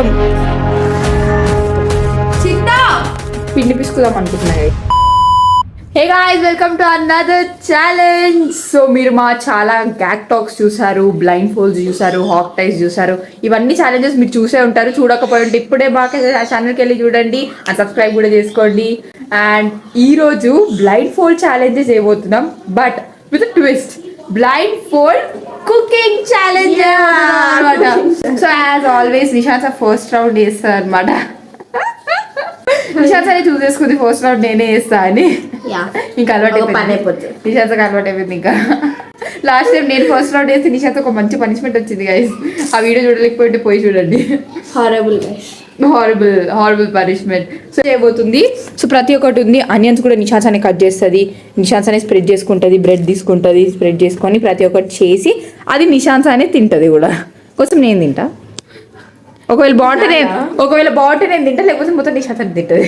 మొత్తం చిన్న పిండి పిసుకుదాం అనుకుంటున్నా. Hey guys, welcome to another challenge. So మీరు మా చాలా గ్యాగ్ టాక్స్ చూసారు, బ్లైండ్ ఫోల్డ్స్ చూసారు, హాక్ టైస్ చూసారు. ఇవన్నీ ఛాలెంజెస్ మీరు చూసే ఉంటారు. చూడకపోయి ఉంటే ఇప్పుడే బాగా ఛానల్కి వెళ్ళి చూడండి అండ్ సబ్స్క్రైబ్ కూడా చేసుకోండి. అండ్ ఈరోజు బ్లైండ్ ఫోల్డ్ ఛాలెంజెస్ చేయబోతున్నాం, but with twist. Blindfold cooking challenge అనమాట. So as always Nishant first round వేస్తారు అనమాట. నిషాంత్ అని చూస్ చేసుకుంది ఫస్ట్ రౌండ్ నేనే వేస్తా అని. ఇంకా అలవాటు అయిపోయింది, నిషాంత్కి అలవాటు అయిపోయింది. ఇంకా లాస్ట్ టైం నేను ఫస్ట్ రౌండ్ వేస్తే నిషాంత్ ఒక మంచి పనిష్మెంట్ వచ్చింది గైస్. ఆ వీడియో చూడలేకపోయింటే పోయి చూడండి. Horrible punishment. సో చేయబోతుంది. సో ప్రతి ఒక్కటి ఉంది. ఆనియన్స్ కూడా నిషాంత్ అని కట్ చేస్తుంది, నిషాంత్ అనే స్ప్రెడ్ చేసుకుంటుంది, బ్రెడ్ తీసుకుంటుంది, స్ప్రెడ్ చేసుకొని ప్రతి ఒక్కటి చేసి అది నిషాంత్ అనే తింటుంది కూడా. కోసం నేను తింటా. ఒకవేళ బాగుంటే నేను తింటా, లేకపోతే మొత్తం నిషాంత్ అని తింటుంది.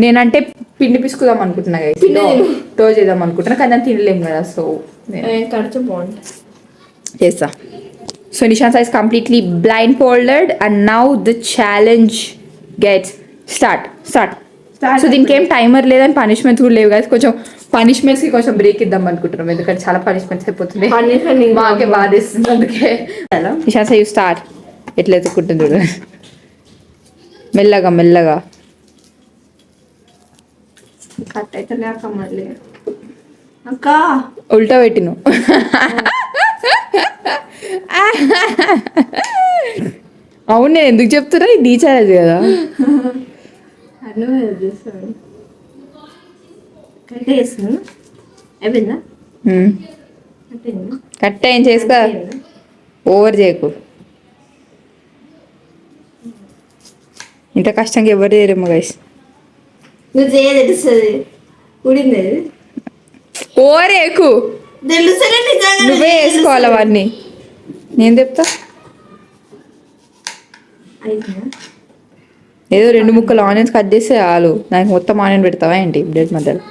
నేనంటే పిండి పిసుకుదాం అనుకుంటున్నా గైస్, టో చేద్దాం అనుకుంటున్నా, కానీ దాన్ని తినలేము కదా. సో చేస్తా. So Nishanta is completely blindfolded and now the challenge gets start. So దీనికి ఏం టైమర్ లేదని పనిష్మెంట్స్ కూడా లేవు కదా. కొంచెం పనిష్మెంట్స్కి కొంచెం బ్రేక్ ఇద్దాం అనుకుంటున్నాం, ఎందుకంటే చాలా పనిష్మెంట్స్ అయిపోతుంది, మాకే బాధేస్తుంది. అందుకే నిషాంత యూ స్టార్ట్. ఎట్లా ఎత్తుకుంటుంది చూడు, మెల్లగా ఉల్టా పెట్టిను. అవును, నేను ఎందుకు చెప్తున్నా, ఇది ఛాలెంజ్ కదా. కట్ట ఏం చేసుకో, ఓవర్ చేయకు. ఇంత కష్టంగా ఎవరు చేయరేమో గైస్. ఓవర్ చేయకు, నువ్వే వేసుకోవాలి అవన్నీ. నేను చెప్తా. ఏదో 2 ముక్కలు ఆనియన్స్ కట్ చేస్తే చాలు. నాకు మొత్తం ఆనియన్ పెడతావా ఏంటి బ్రెడ్ మధ్యలో?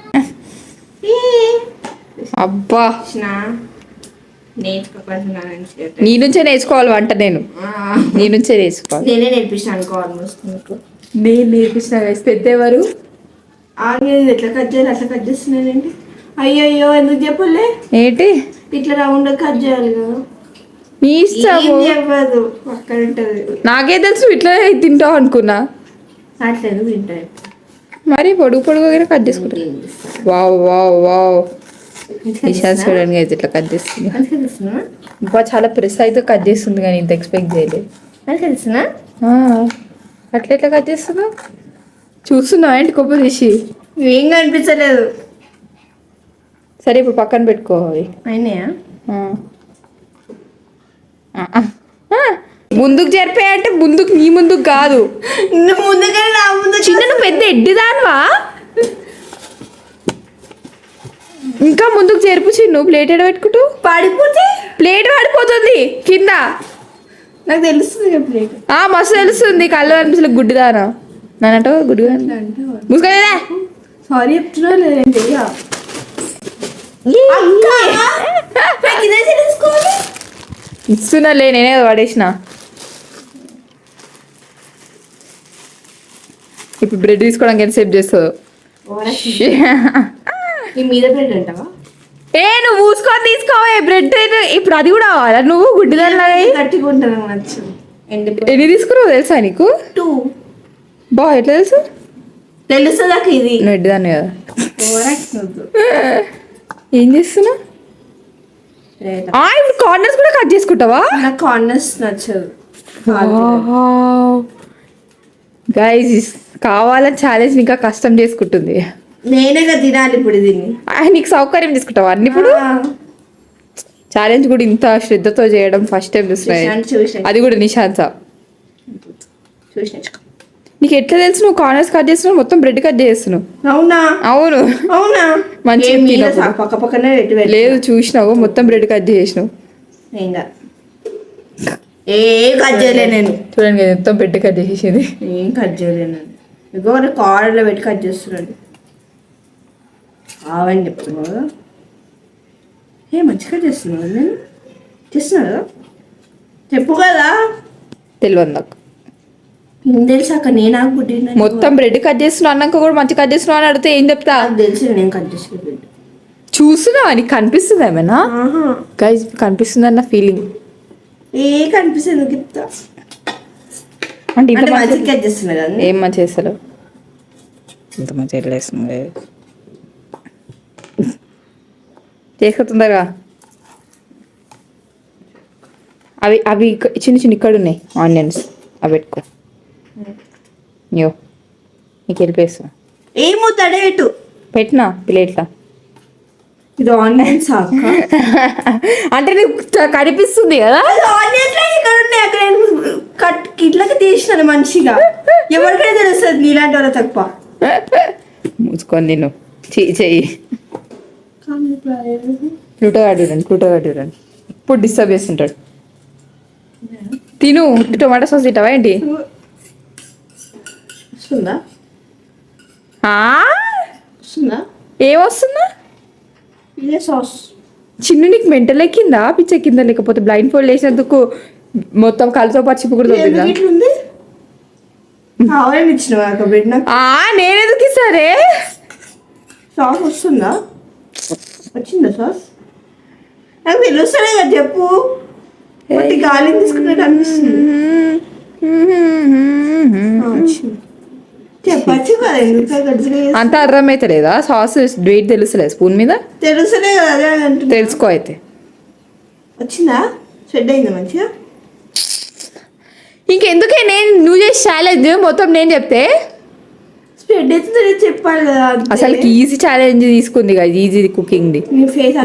అబ్బా, నీ నుంచే నేర్చుకోవాలి వంట. నీ నుంచే నేర్చుకోవాలి. నేను నేర్పించిన వయసు పెద్ద ఎవరు? ఎట్లా కట్ చేయాలి అట్లా కట్ చేస్తున్నానండి. అయ్యో ఎందుకు చెప్పలే? ఏంటి ఇట్లా రౌండ్ కట్ చేయాలి కదా. నీ ఇష్టం, అక్కడ ఉంటది. నాకే తెలుసు ఇట్లా తింటావు అనుకున్నా. అట్లేదు తింటాయి మరి పొడుగుగా కట్ చేసుకుంటా. వావ్ చూడండి అయితే ఇట్లా కట్ చేస్తుంది. ఇంకా చాలా ప్రెస్ అయితే కట్ చేస్తుంది, కానీ ఇంత ఎక్స్పెక్ట్ చేయలేదు. తెలుసునా అట్లా కట్ చేస్తున్నావు? చూస్తున్నావు ఏంటి కొబ్బరి తీసి? ఏం కనిపించలేదు. సరే ఇప్పుడు పక్కన పెట్టుకోవాలి. అయినాయా? ముందుకు జరిపాయంటే ముందుకు, నీ ముందుకు కాదు. నువ్వు ముందుగానే నా ముందు. చిన్న నువ్వు పెద్ద ఎడ్డిదాన్వా? ఇంకా ముందుకు చేర్పు చిన్ను. ప్లేట్ ఎడ పెట్టుకుంటూ పడిపోతే ప్లేట్ పడిపోతుంది కింద. నాకు తెలుస్తుంది ప్లేట్. మస్తు తెలుస్తుంది. కళ్ళు అనిపించలే గుడ్డిదానా నానంట. గుడ్డిగా ముసుకలేదా? సారీ చెప్తున్నా లేదండి. ఇస్తున్నా నేనే పడేసిన. ఇప్పుడు బ్రెడ్ తీసుకోవడానికి ఎంత సేపు చేస్తావు? నువ్వు మూసుకొని తీసుకోవే బ్రెడ్. ఇప్పుడు అది కూడా కావాలా? నువ్వు గుడ్డిదానిలా ఎన్ని తీసుకున్నావు తెలుసా నీకు? 2. ఎట్లా తెలుసు నాకు ఇది. నువ్వు ఎడ్డిదాన్ని కదా. ఏం చేస్తున్నావు? ఇప్పుడు కార్నర్స్ కూడా కట్ చేసుకుంటావా? నాకు కార్నర్స్ నచ్చదు గైస్. కావాలని ఛాలెంజ్ ఇంకా కష్టం చేసుకుంటుంది. నేనేగా తినాలి ఇప్పుడు దీన్ని. నీకు సౌకర్యం తీసుకుంటావా అన్ని? ఇప్పుడు ఛాలెంజ్ కూడా ఇంత శ్రద్ధతో చేయడం ఫస్ట్ టైం చూస్తున్నా, అది కూడా నిషాంత. నీకు ఎట్లా తెలుసు నువ్వు కార్నర్స్ కట్ చేస్తున్నావు? మొత్తం బ్రెడ్ కట్ చేస్తున్నావు. అవును మంచిగా పక్కనే లేదు, చూసినావు మొత్తం బ్రెడ్ కట్ చేసినావు. ఏం కట్ చేయలే నేను. చూడండి మొత్తం బ్రెడ్ కట్ చేసేది. ఏం కట్ చేయలేను. ఇగో కార్నర్లో పెట్టి కట్ చేస్తున్నాడు. అవని చెప్తున్నావు. మంచిగా చేస్తున్నావు. నేను చేస్తున్నాడు చెప్పు కదా. తెలియదు నాకు. తెలుసు అక్క, నేను అనుకుంటున్నా. మొత్తం బ్రెడ్ కట్ చేస్తున్నావు అన్నాక కూడా మంచి కట్ చేస్తున్నావు అని అడిగితే ఏం చెప్తా? నాకు తెలుసు, నేను కట్ చేసిన బ్రెడ్. చూస్తున్నా నీకు కనిపిస్తుంది ఏమైనా? గైస్ కనిపిస్తుంది అన్న ఫీలింగ్. కనిపిస్తుంది చెప్తా. అంటే ఇంత మంచి కట్ చేస్తున్నా కదా. ఏం మంచి చేస్తారు, ఇంత మంచి ఎట్లేస్తుంది చేసుకుంటుందగా. అవి అవి చిన్న చిన్న ఇక్కడ ఉన్నాయి ఆనియన్స్, అవి పెట్టుకో. యో నీకు వెళ్ళిపోయిస్తా. ఏమో తడేటు పెట్టినా ప్లేట్లా. ఇది ఆనియన్స్ అక్క. అంటే నీకు కనిపిస్తుంది కదా. ఆనియన్స్ ఇక్కడ ఉన్నాయి, అక్కడ కట్ ఇట్లకి తీసినాను మంచిగా. ఎవరికైనా తెలుస్తుంది నీలాంటి వాళ్ళ తక్కువ. మూసుకొని నేను చెయ్యి. ఫ్లూటో చూడండి ఇప్పుడు డిస్టర్బ్ చేస్తుంటాడు. తిను. టొమాటో సాస్ తింటావా ఏంటి? వస్తుందా? ఏమొస్తుందా? ఇదే సాస్. చిన్ను నీకు మెంటల్ ఎక్కిందా పిచ్చి ఎక్కిందా, లేకపోతే బ్లైండ్ ఫోల్డ్ వేసినందుకు మొత్తం కలుతో పచ్చిపు కూడా దొబ్బిందా? కావాలని ఇచ్చినవా అక్క బ్రెడ్ నాకు? నేనెందుకు ఇస్తారే? సాస్ వస్తుందా? వచ్చిందా సాస్? నాకు తెలుస్తలే కదా చెప్పు. గాలిని తీసుకున్నట్టు అనిపిస్తుంది. చెప్పచ్చు కదా, ఎందుకు అంత అర్థమైతే లేదా? సాస్ వెయిట్ తెలుస్తలేదు స్పూన్ మీద? తెలుసలే కదా, అదే అంటున్నా. తెలుసుకో అయితే. వచ్చిందా? స్ప్రెడ్ అయిందా మంచిగా? ఇంకెందుకే నువ్వు చేసి ఛాలెంజ్ మొత్తం నేను చెప్తే స్ప్రెడ్ అవుతుందో చెప్పాలి కదా. అసలు ఈజీ ఛాలెంజ్ తీసుకుంది కదా, ఈజీ కుకింగ్ ది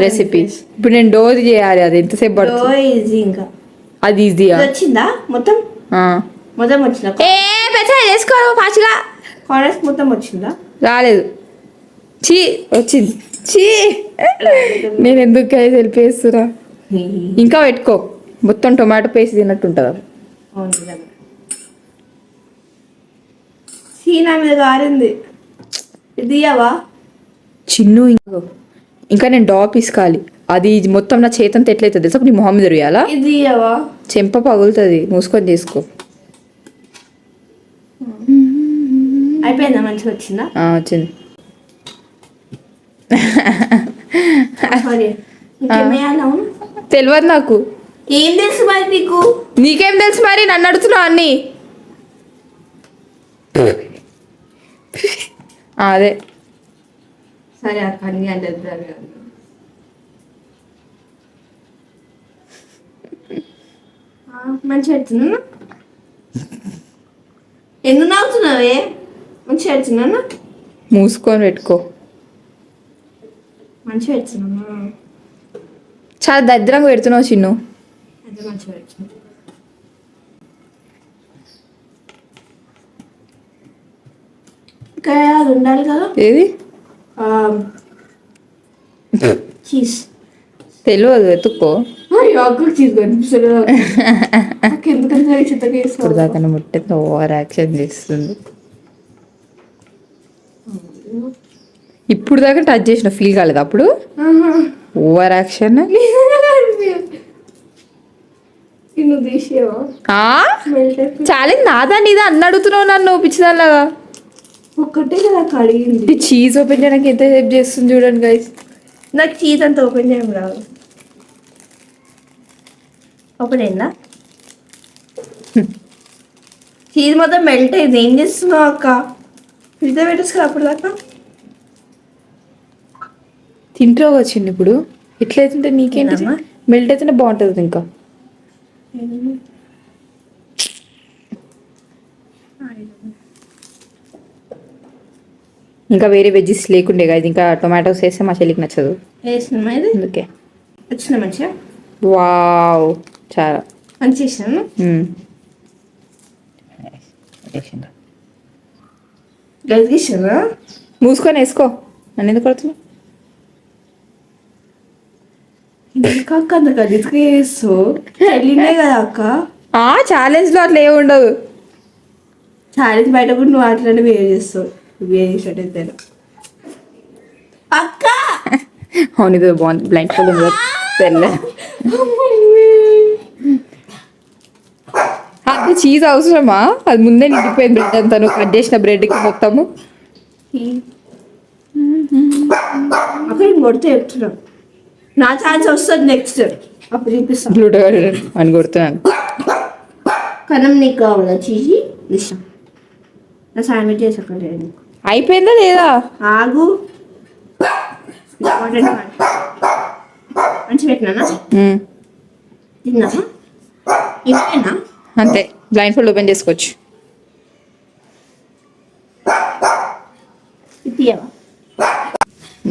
రెసిపీ. ఇప్పుడు నేను డోర్ చేయాలి, అది ఎంతసేపు పడుతుంది? ఈజీ. ఇంకా అది ఈజీయా? వచ్చిందా మొత్తం? మొత్తం వచ్చిందా? చేసుకో ఫాస్ట్గా. కార్నర్స్ మొత్తం వచ్చిందా? రాలేదు. వచ్చింది. నేను ఎందుకు వెళ్ళిపోయేస్తున్నా? ఇంకా పెట్టుకో, మొత్తం టొమాటో పేస్ట్ తిన్నట్టు ఉంటుంది. సీనా మీద గారింది. ఇదియావా చిన్ను? ఇంకా నేను డా పిసకాలి. అది మొత్తం నా చేతంతా ఎట్లయితుంది తెలుసా? నీ మొహం మీద రుయాలా? ఇదియావా? చెంప పగులుతుంది, మూసుకొని చేసుకో. అయిపోయిందా? మంచిగా వచ్చిందా? వచ్చింది. తెలియదు నాకు. ఏం తెలుసు మరి నీకు? నీకేం తెలుసు మరి? నన్ను అడుగుతున్నావు అన్ని. అదే సరే అక్క, అన్ని అంటే మంచిగా పెడుతున్నా. ఎందుకు నవ్వుతున్నావే? మంచిగా పెడుతున్నా. మూసుకొని పెట్టుకో. మంచిగా పెడుతున్నా. చాలా దరిద్రంగా పెడుతున్నావు చిన్ను. అదే మంచిగా పెడుతున్నా. ఇంకా అది ఉండాలి కదా. ఏది? చీజ్. తెలియదు, వెతుక్కో. చీజ్ కనిపిస్తుంది. ఎందుకంటే చిత్తగా ఇప్పుడు దాకా ముట్టేంత ఓవర్ యాక్షన్ చేస్తుంది. ఇప్పుడు దాకా టచ్ చేసిన ఫీల్ కాలేదు అప్పుడు? Over action. ఛాలెంజ్ నాదా నీదా అన్న అడుగుతున్నావు నన్ను పిచ్చిదానిలాగా. ఒక్కటే కదా కడిగింది. చీజ్ ఓపెన్ చేయడానికి ఎంత హెల్ప్ చేస్తుంది చూడండి గైస్. నాకు చీజ్ అంతా ఓపెన్ చేయడం రాదు. ఓపెన్ అయిందా? చీజ్ మొత్తం మెల్ట్ అయింది. ఏం చేస్తున్నావు అక్క? ఫ్రిడ్జ్ పెట్టేసుకో అప్పుడు దాకా. తింటూ వచ్చింది ఇప్పుడు. ఎట్లయితుంటే నీకేంటి? మెల్ట్ అయితేనే బాగుంటుంది. ఇంకా ఇంకా వేరే వెజ్జెస్ లేకుండే కదా, ఇంకా టొమాటోస్ వేస్తే మా చెల్లికి నచ్చదు. అందుకే వచ్చిన మంచిగా. వావ్, చాలా మంచి చేసాను. గదిగిస్తానా? మూసుకొని వేసుకో. నన్ను ఎందుకు కొడుతున్నావు? ఇంకా అక్క అంత గదిగా వేస్తావు. వెళ్ళిందే కదా అక్క. ఛాలెంజ్లో అట్లా ఏమి ఉండదు. ఛాలెంజ్ బయట కూడా నువ్వు అట్లనే బిహేవ్ చేస్తావు. బిహేవ్ చేసినట్టయితే అక్క. అవును, ఇది బాగుంది. బ్లైండ్ ఫోల్డ్ తెల్ల. చీజ్ అవసరమా? అది ముందే నిండిపోయింది బ్రెడ్ అంతా, నువ్వు కట్ చేసిన బ్రెడ్కి మొత్తము. అక్కడ కొడితే చెప్తున్నాం నా ఛాన్స్ వస్తుంది నెక్స్ట్, అప్పుడు చూపిస్తాను. బ్లూటో అని కొడుతున్నాను. కనం నీకు కావాలా చీజీ ఇష్టం? నా శాండ్విచ్ చేసాకలేదు. అయిపోయిందా లేదా? ఆగు, మంచి పెట్టినా తిన్నామా? ఇంతేనా? అంతే, బ్లైండ్ ఫోల్డ్ ఓపెన్ చేసుకోవచ్చు. తీయవా?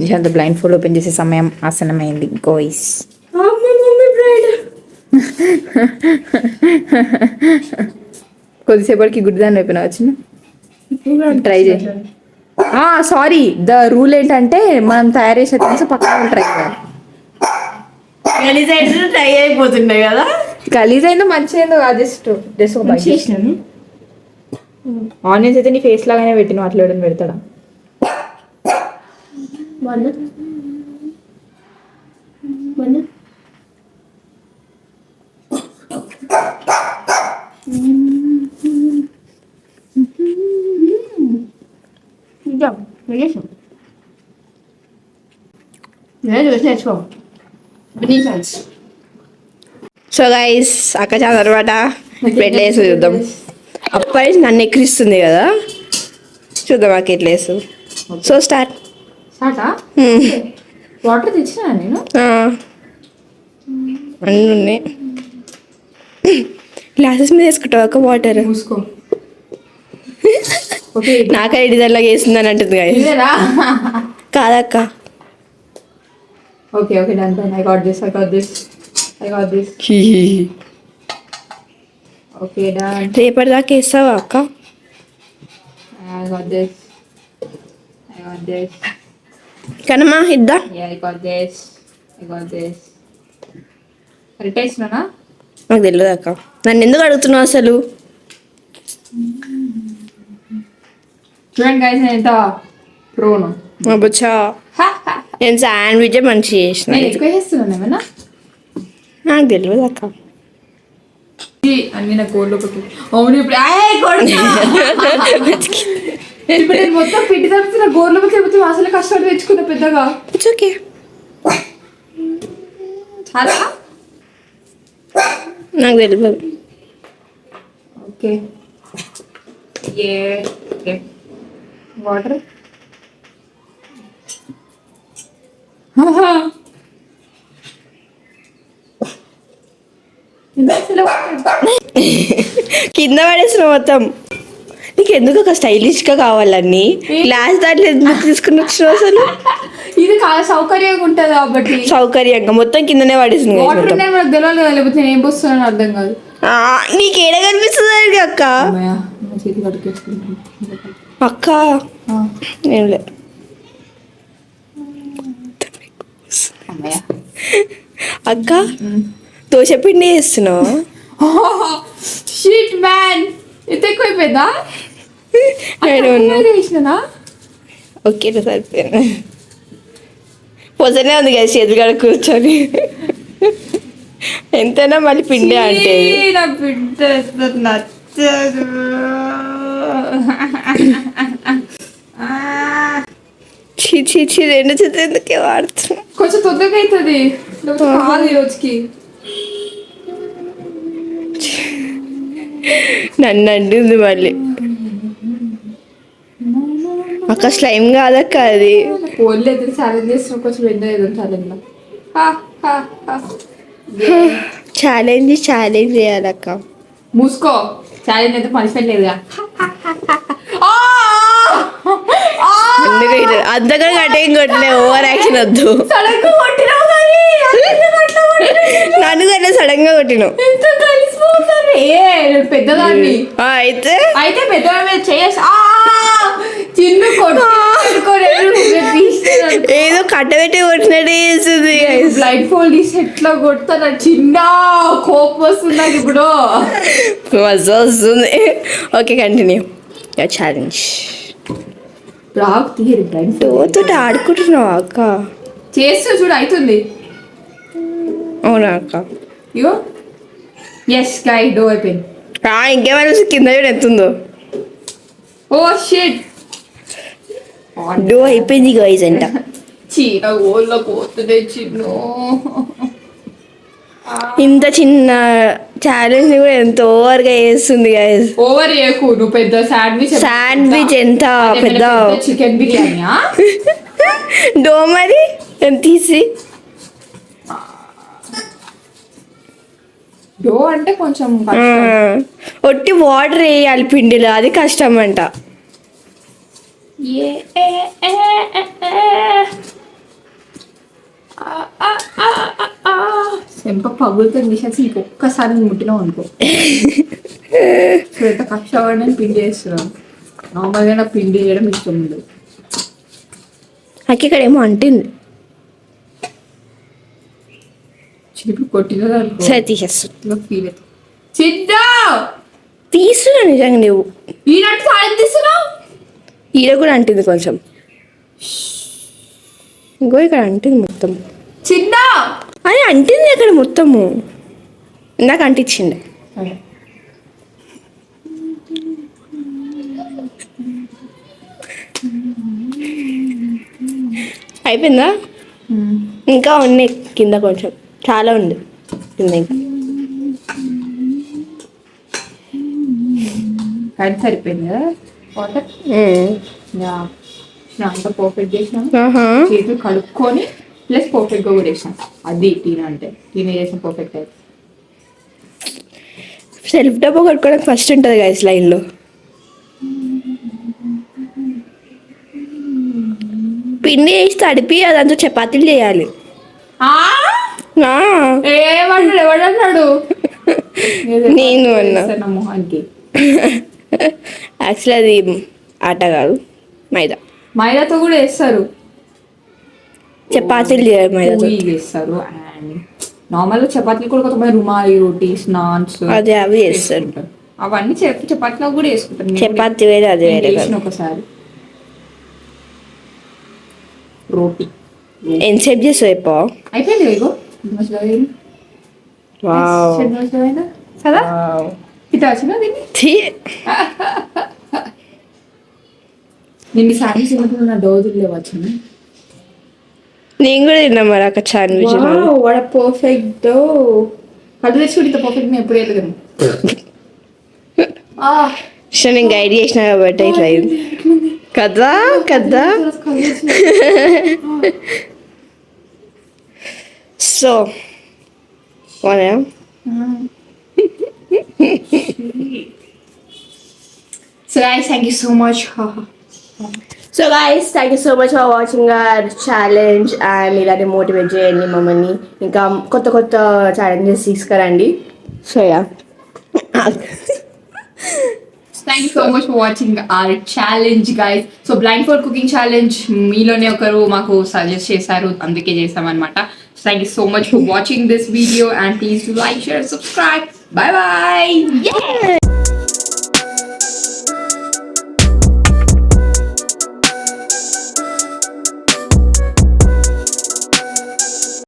నిజంత బ్లైండ్ ఫోల్డ్ ఓపెన్ చేసే సమయం ఆసనమైంది గోయిస్. కొద్దిసేపటికి గుడ్డిదాన్ని అయిపోయినా వచ్చిన ట్రై చేయి. సారీ, ద రూల్ ఏంటంటే మనం తయారు చేసే థింగ్స్ పక్కన ట్రై చేయాలి. ట్రై అయిపోతున్నాయి కదా. గలీజ్ అయిందో మంచిగా అయిందో జస్ట్ జస్ట్ చేసినాను. ఆనియన్స్ అయితే నీ ఫేస్ లాగానే పెట్టిన అట్లా ఎవడని పెడతాడా? సో గైస్ అక్క చాలా తర్వాత బ్రెడ్ వేసి చూద్దాం. అప్పటి నన్ను ఎక్కిరిస్తుంది కదా, చూద్దాం అక్క ఎట్లా వేసు. So start. వాటర్ తెచ్చినా నేను అన్నీ ఉన్నాయి. గ్లాసెస్ మీద వేసుకుంటావు అక్క వాటర్. మూసుకో. ఓకే, నాకే డిజైన్లాగా వేసింది అని అంటుంది కదా. కాదక్క. Okay okay, done done. I got this. Okay, done. రేపటి దాకా వేస్తావా అక్క? I got this. కనమా ఇద్దా. Yeah, I got this. Correct వేసినానా? నాకు తెలియదు అక్క, నన్ను ఎందుకు అడుగుతున్నావు అసలు? చూడండి గైస్, నేను ఎంత ప్రోను. అబ్బచ్చా, నేను శాండ్విచ్ మంచిగా చేసిన. నేను ఎక్కువ చేస్తున్నాను ఏమన్నా? నాకు తెలియదు అక్క. అన్ని నా కోళ్ళు ఒకటి. అవును, ఇప్పుడు ఇప్పుడు నేను మొత్తం పిండి తప్పుతున్నా, గోర్లకి చెబుతూ అసలు కష్టపడి తెచ్చుకున్నా పెద్దగా. It's okay. చాలా నాకు తెలియదు. Okay, okay. వాటర్ కింద పడేసిన మొత్తం. నీకు ఎందుకు ఒక స్టైలిష్గా కావాలన్నీ గ్లాస్ దాంట్లో ఎందుకు తీసుకుని వచ్చినావు అసలు? ఇది సౌకర్యంగా ఉంటుంది కాబట్టి. సౌకర్యంగా మొత్తం కిందనే పడేసింది. వాటర్ ఉన్నాయి మనకు తెలియాలి కదా, లేకపోతే నేను ఏం పోస్తున్నాను అర్థం కాదు. నీకు ఏడ కనిపిస్తుంది అక్క? చేతి కడుక్కేసుకుంటాను అక్క. ఏం లేదు అక్క, దోశ పిండి వేస్తున్నావు. షిట్ మ్యాన్, ఇంత ఎక్కువైపోయిందా? వేసినా. ఓకే, సరిపోయింది. పొద్దునే ఉంది కదా చేతులు కాడ కూర్చొని. ఎంతైనా మళ్ళీ పిండి అంటే నా పిండి నచ్చదు. చీ రెండు చేతులు ఎందుకే వాడుతున్నా? కొంచెం తొందరగా అవుతుంది కాదు ఈ రోజుకి. నన్ను అంటుంది మళ్ళీ. అక్క స్లైమ్ కాదక్క అది. పోలేదు, ఛాలెంజ్ చేస్తున్నా, కొంచెం ఎంజాయ్ చేద్దాం ఛాలెంజ్. ఛాలెంజ్ చేయాలక్క. మూసుకో, ఛాలెంజ్ అయితే పనిష్మెంట్ లేదుగా. అంతగా గట్టేం కొట్టలే, ఓవర్ యాక్షన్ వద్దు. నన్ను కట్లే, సడన్ గా కొట్టినావు. పెద్దదాన్ని అయితే అయితే పెద్దదాన్ని చేసి చిన్ను ఏదో కట్టబెట్టి కొట్టినట్టు చేస్తుంది. బ్లైండ్ ఫోల్డ్ తీసి ఎట్లా కొడతాను, చిన్న కోపం వస్తుంది నాకు ఇప్పుడు. మజా వస్తుంది. Okay, continue challenge. బ్లాక్ తీయరు, బ్లైండ్ తోతో ఆడుకుంటున్నావా అక్క? చేస్తూ చూడు, అవుతుంది. అవునా అక్క? ఇగో, ఎస్ గై, డో అయిపోయింది. ఇంకేమైనా కింద చూడు ఎంత ఉందో. ఓ షిట్ డో అయిపోయింది గైస్ అంట. చీర గోళ్ళ పోతుంది చిన్ను. ఇంత చిన్న ఛాలెంజ్ కూడా ఎంత ఓవర్గా చేస్తుంది గైస్. ఓవర్ చేయకు నువ్వు. పెద్ద శాండ్విచ్ ఎంత పెద్ద చికెన్ బిర్యానీయా? డో మరి ఎంత తీసి డో అంటే కొంచెం ఒట్టి వాటర్ వేయాలి పిండిలో, అది కష్టం అంట. చెంప పగులుతుంది తీసేసి ఇంకొక్కసారి ముట్టినా అనుకో. ఎంత కష్టపడి పిండి చేస్తున్నాను. నార్మల్గా నాకు పిండి చేయడం ఇష్టం ఉండదు. నాకు ఇక్కడ ఏమో అంటుంది. చిలుపు కొట్టిన సరే తీసేస్తా. ఫీల్ అవుతుంది. సిద్ధా తీసుకున్నా నిజంగా నువ్వు ఈనట్టు సాయం తీస్తున్నావు. ఈడ కూడా అంటుంది కొంచెం. ఇంకో ఇక్కడ అంటుంది మొత్తం. చిన్న అది అంటుంది అక్కడ మొత్తము. నాకు అంటించింది. అయిపోయిందా? ఇంకా ఉన్నాయి కింద కొంచెం, చాలా ఉంది కింద ఇంకా. అది సరిపోయింది కదా వాటర్. అంత పర్ఫెక్ట్ చేసినాను. చేతులు కడుక్కొని ప్లస్ పర్ఫెక్ట్గా కూడా వేసినాను. అది టీనా అంటే టీనా చేసిన పర్ఫెక్ట్ అయితే. సెల్ఫ్ డబ్బా కొట్టుకోవడానికి ఫస్ట్ ఉంటుంది గైస్ లైన్లో. పిండి వేసి తడిపి అదంతా చపాతీలు చేయాలి. ఏమన్నాడు? ఎవడన్నాడు? నేను అన్నా. మొహానికి యాక్చువల్లీ అది ఆట కాదు, మైదా. మైదాతో కూడా వేస్తారు. చపాతీలు చేయాలి మైదాతో చేస్తారు. అండ్ నార్మల్గా చపాతీలు కూడా కొంతమంది రుమాలి రోటీస్, నాన్స్ అదే అవి చేస్తారు. అవన్నీ చపాతీలో కూడా వేసుకుంటారు. చపాతీ వేరే అది వేరే. ఒకసారి రోటీ ఎంతసేపు చేస్తావు ఎప్పో? అయిపోయింది. ఇగో కదా ఇట్లా వచ్చినా దీన్ని నిన్ను శాండ్విచ్ తిన్నప్పుడు నా డోజులు లేవచ్చు. నేను కూడా తిన్నా మరి అక్కడ శాండ్విచ్. వాడ పర్ఫెక్ట్ కళ్ళు తెచ్చుకుంటే ఇంత పర్ఫెక్ట్ నేను ఎప్పుడు వెళ్ళదు. నేను గైడ్ చేసిన కాబట్టి ఇట్లా అయింది కదా కదా. So So guys, thank you so much. So guys thank you so much for watching our challenge. And ఇలానే మోటివేట్ చేయండి మమ్మల్ని, ఇంకా కొత్త కొత్త ఛాలెంజెస్ తీసుకురండి. So yeah, thank you so much for watching our challenge guys. So blindfold cooking challenge మీలోనే ఒకరు మాకు సజెస్ట్ చేశారు, అందుకే చేసామన్నమాట. Thank you so much for watching this video and please do like, share, subscribe. Bye bye. yeah.